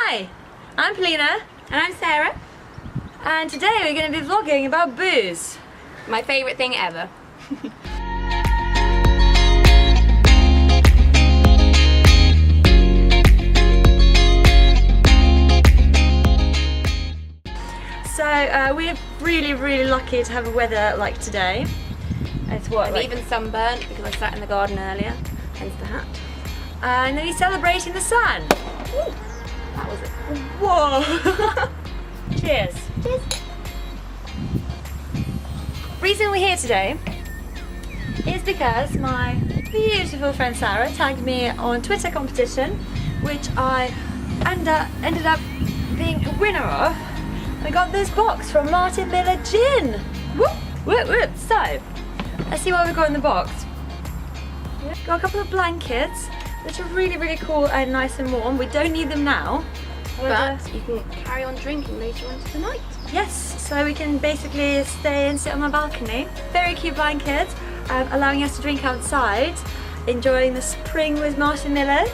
Hi, I'm Polina. And I'm Sarah. And today we're going to be vlogging about booze. My favourite thing ever. So we're really lucky to have a weather like today. It's what, I'm even sunburnt because I sat in the garden earlier, hence the hat. And then we're celebrating the sun. Ooh, that was it. Whoa! Cheers. Cheers. Reason we're here today is because my beautiful friend Sarah tagged me on Twitter competition, which I ended up being a winner of. I got this box from Martin Miller Gin. Whoop, whoop, whoop. So, let's see what we got in the box. Got a couple of blankets, which are really cool and nice and warm. We don't need them now. But you can carry on drinking later on the night. Yes, so we can basically stay and sit on my balcony. Very cute blanket, allowing us to drink outside, enjoying the spring with Martin Miller.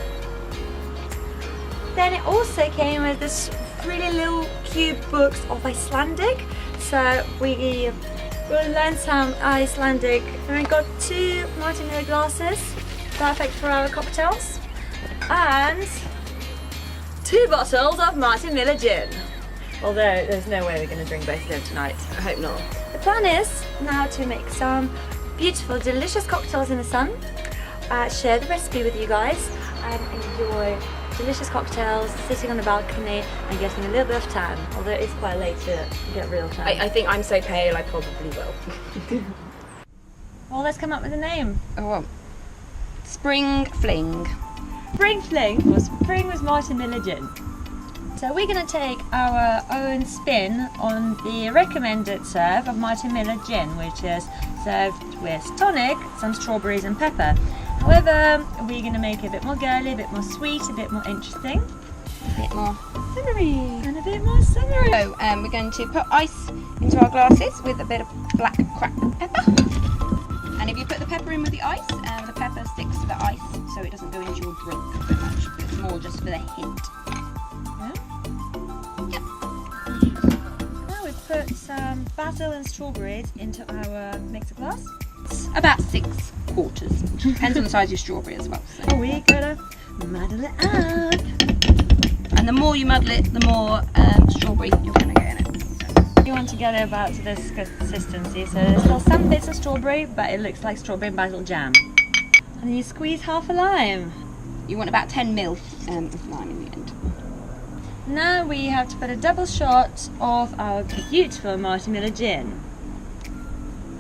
Then it also came with this really little cute books of Icelandic. So we will learn some Icelandic. And we got 2 Martin Miller glasses, perfect for our cocktails. And 2 bottles of Martin Miller Gin. Although there's no way we're going to drink both of them tonight. I hope not. The plan is now to make some beautiful, delicious cocktails in the sun, share the recipe with you guys, and enjoy delicious cocktails, sitting on the balcony and getting a little bit of tan, although it's quite late to get real tan. I think I'm so pale I probably will. Well, let's come up with a name. Oh, well. Spring Fling. Spring Fling, or Spring with Martin Miller Gin. So we're going to take our own spin on the recommended serve of Martin Miller Gin, which is served with tonic, some strawberries and pepper. However, we're going to make it a bit more girly, a bit more sweet, a bit more interesting. A bit more summery. And a bit more summery. So we're going to put ice into our glasses with a bit of black cracked pepper. And if you put the pepper in with the ice, the pepper sticks to the ice so it doesn't go into your drink so much. But it's more just for the hint. Yeah? Now we put some basil and strawberries into our mixer glass. It's about 6 quarters. Depends on the size of your strawberry as well. So. We gotta muddle it up. And the more you muddle it, the more strawberry you're going to get in it. You want to get it about to this consistency, so there's still some bits of strawberry, but it looks like strawberry and basil jam. And then you squeeze half a lime. You want about 10 ml of lime in the end. Now we have to put a double shot of our beautiful Martin Miller Gin.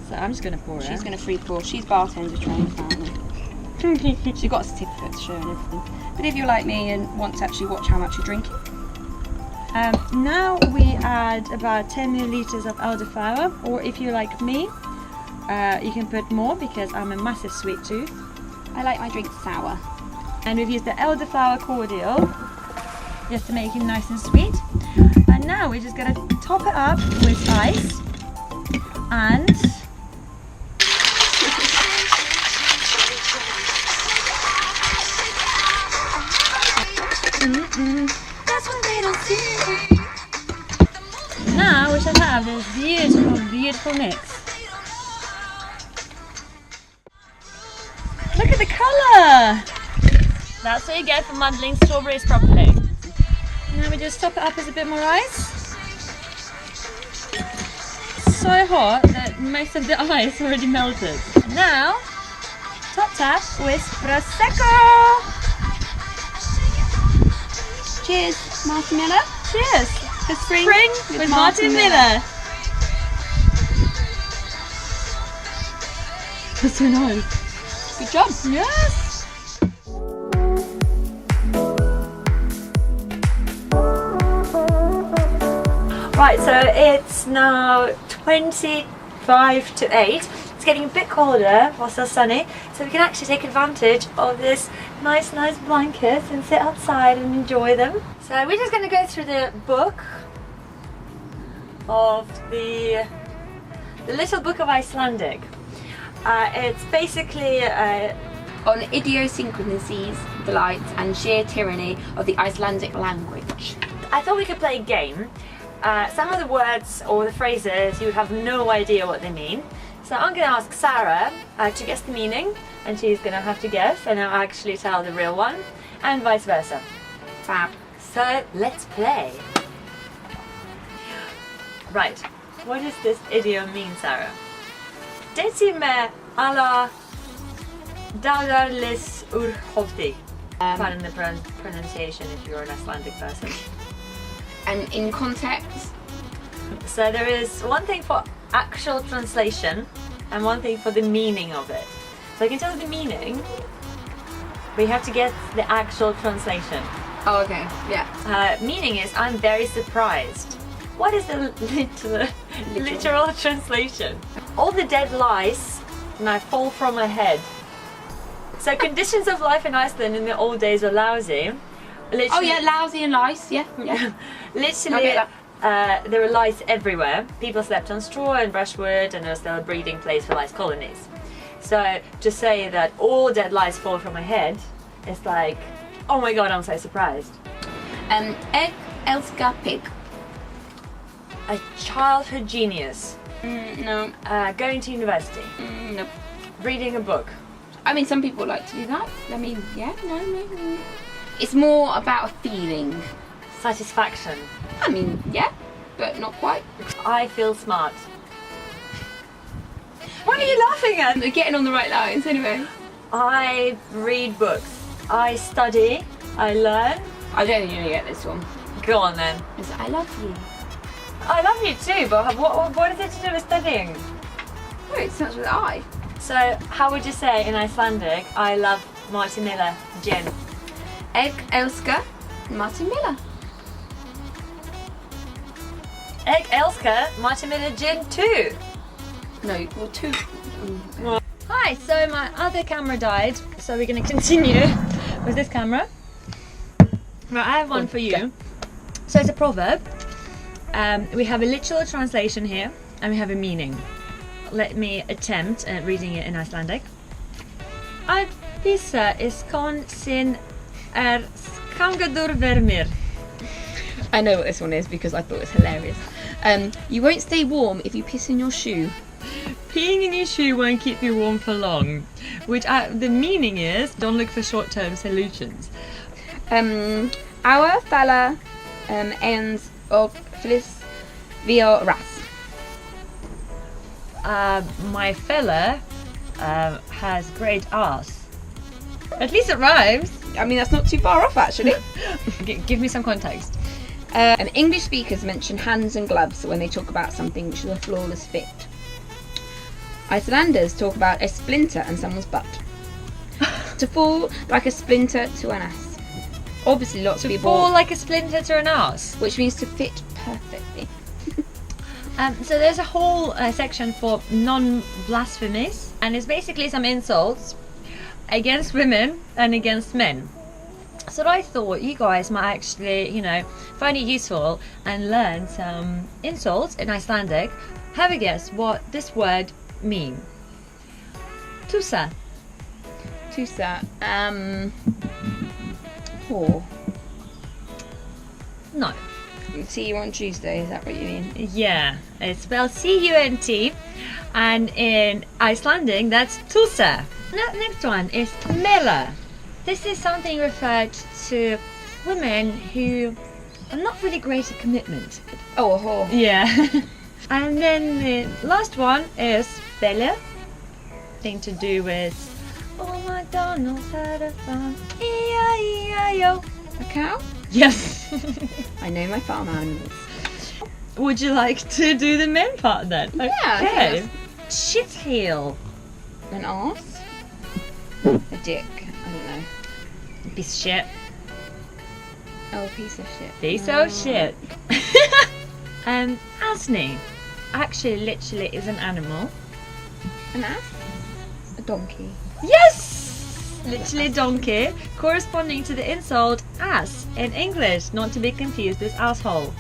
So I'm just going to pour it. She's going to free pour. She's bartender trained apparently. She's got a certificate to show and everything. But if you're like me and want to actually watch how much you're drinking. Now we add about 10 milliliters of eldeflower, or if you're like me, you can put more because I'm a massive sweet tooth. I like my drink sour. And we've used the elderflower cordial just to make it nice and sweet. And now we're just going to top it up with ice and that's what they don't see. Now we shall have this beautiful mix. Look at the colour! That's what you get for muddling strawberries properly. Now we just top it up with a bit more ice. So hot that most of the ice already melted. And now, top with prosecco! Cheers, Martin Miller. Cheers! For spring with Martin Miller. That's so nice. Good job. Yes! Right, so it's now 25 to 8. It's getting a bit colder while still sunny, so we can actually take advantage of this nice blankets and sit outside and enjoy them. So we're just going to go through the book of the Little Book of Icelandic. It's basically on idiosyncrasies delight, and sheer tyranny of the Icelandic language. I thought we could play a game. Some of the words or the phrases, you would have no idea what they mean. So I'm going to ask Sarah to guess the meaning, and she's going to have to guess, and I'll actually tell the real one, and vice versa. Fab. So let's play. Right, what does this idiom mean, Sarah? Deci me alla daudarlis urhofti. Pardon the pronunciation if you're an Icelandic person. And in context, So there is one thing for actual translation and one thing for the meaning of it. So I can tell you the meaning, but you have to get the actual translation. oh okay, yeah. Meaning is, I'm very surprised. What is the literal translation? All the dead lice now fall from my head. So conditions of life in Iceland in the old days were lousy. Literally, Oh yeah, lousy and lice, yeah. yeah. Literally, I get there were lice everywhere. People slept on straw and brushwood, and there was still a breeding place for lice colonies. So to say that all dead lice fall from my head, it's like, oh my god, I'm so surprised. Egg elska pig. A childhood genius, No. going to university, Nope. reading a book. I mean, some people like to do that. I mean, yeah, no. It's more about a feeling. Satisfaction. I mean, yeah, but not quite. I feel smart. What are you laughing at? They're getting on the right lines anyway. I read books. I study. I learn. I don't think you're gonna get this one. Go on then. It's I love you. I love you too, but what is it to do with studying? Oh, it starts with I. So, how would you say in Icelandic, I love Martin Miller gin? Egg elska Martin Miller. Egg elska Martin Miller gin too. No, well, two. Hi, so my other camera died, so we're going to continue with this camera. Right, I have one for you. So it's a proverb. We have a literal translation here, and we have a meaning. Let me attempt at reading it in Icelandic. Að pissa is kon sin skangadur vermir. I know what this one is because I thought it was hilarious. You won't stay warm if you piss in your shoe. Peeing in your shoe won't keep you warm for long. Which the meaning is, don't look for short-term solutions. Our fella ends og flis via ras. My fella has great ass. At least it rhymes. I mean, that's not too far off actually. Give me some context. English speakers mention hands and gloves when they talk about something which is a flawless fit. Icelanders talk about a splinter and someone's butt. To fall like a splinter to an ass. Obviously, lots of people. Fall like a splinter to an ass. Which means to fit perfectly. So there's a whole section for non-blasphemies, and it's basically some insults against women and against men. So I thought you guys might actually, find it useful and learn some insults in Icelandic. Have a guess what this word means. Tusa. Tusa. Whore. No. See you on Tuesday, is that what you mean? Yeah, it's spelled C-U-N-T, and in Icelandic that's Tusa. Next one is mela. This is something referred to women who are not really great at commitment. Oh, a whore. Yeah. And then the last one is belle. Thing to do with oh McDonald's had a farm. E-I-E-I-O. A cow? Yes. I know my farm animals. Would you like to do the men part then? Yeah. Okay. Shit heel. An arse? A dick. I don't know. Piece of shit. Oh, piece of shit. Piece of shit. Asni. Actually, literally is an animal. An ass? A donkey. Yes! Literally donkey, corresponding to the insult ass in English, not to be confused with asshole.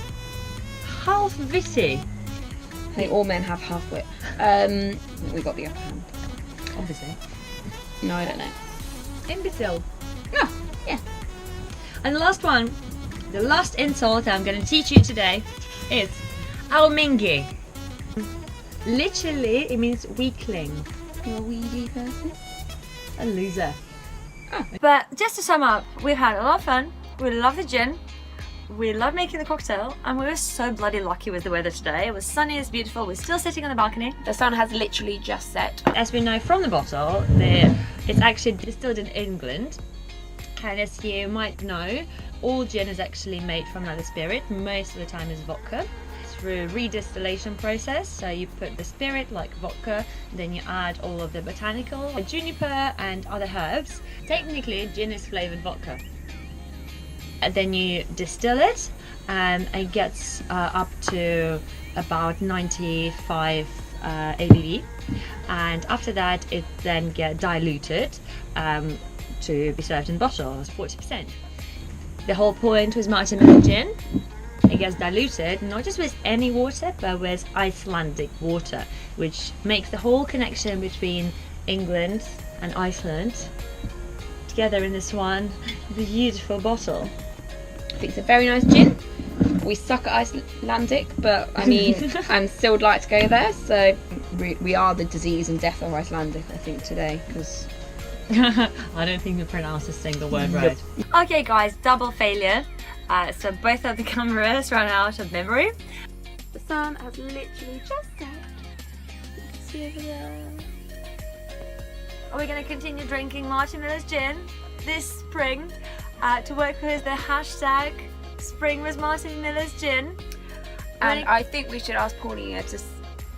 Half witty. I think all men have half wit. We got the upper hand. Obviously. No, I don't know. Imbecile. Ah, Yeah. And the last one, the last insult I'm going to teach you today is almingi. Literally, it means weakling. You're a weedy person. A loser. Oh. But just to sum up, we've had a lot of fun. We love the gin. We love making the cocktail, and we were so bloody lucky with the weather today. It was sunny, it's beautiful. We're still sitting on the balcony. The sun has literally just set. As we know from the bottle, it's actually distilled in England. And as you might know, all gin is actually made from another spirit. Most of the time is vodka. Through redistillation process, so you put the spirit like vodka, then you add all of the botanical, like juniper and other herbs. Technically, gin is flavoured vodka. And then you distill it, and it gets up to about 95 ABV. And after that, it then gets diluted to be served in bottles, 40%. The whole point with Martin Miller gin, it gets diluted not just with any water, but with Icelandic water, which makes the whole connection between England and Iceland together in this one beautiful bottle. I think it's a very nice gin. We suck at Icelandic, but I mean, and still would like to go there. So we are the disease and death of Icelandic, I think, today, because I don't think we pronounced a single word right. Okay guys, double failure. So both of the cameras ran out of memory. the sun has literally just set. See over there. Are we going to continue drinking Martin Miller's gin this spring to work with the hashtag Spring with Martin Miller's gin? And I think we should ask Paulina to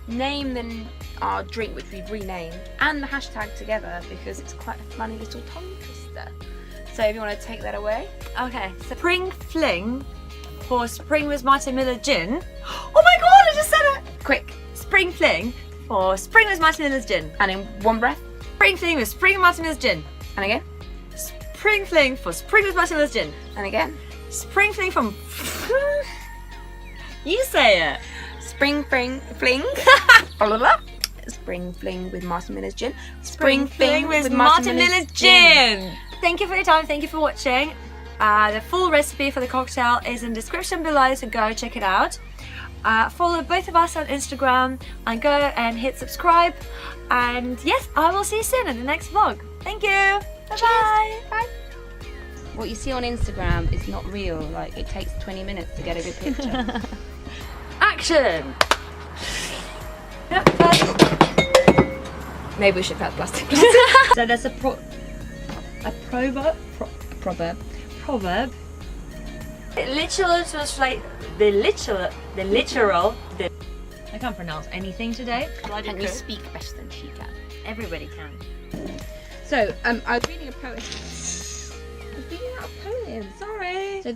name our drink, which we've renamed, and the hashtag together, because it's quite a funny little tongue twister. So if you want to take that away. Okay, so Spring Fling for Spring with Martin Miller gin. Oh my god, I just said it! Quick. Spring Fling for Spring with Martin Miller's gin. And in one breath. Spring Fling with Spring with Martin Miller's gin. And again. Spring Fling for Spring with Martin Miller's gin. And again. Spring Fling from... You say it. Spring Fling. Spring Fling with Martin Miller's gin. Spring Fling with Martin Miller's gin. Thank you for your time. Thank you for watching. The full recipe for the cocktail is in the description below, so go check it out. Follow both of us on Instagram and go and hit subscribe. And yes, I will see you soon in the next vlog. Thank you. Bye-bye. Bye. What you see on Instagram is not real. Like, it takes 20 minutes to get a good picture. Action. Yep, first. Maybe we should cut plastic. So there's a proverb. Proverb. It literally translate the literal. I can't pronounce anything today. And you speak better than she can. Everybody can. So, I was reading a poem. I was reading out a poem. Sorry. So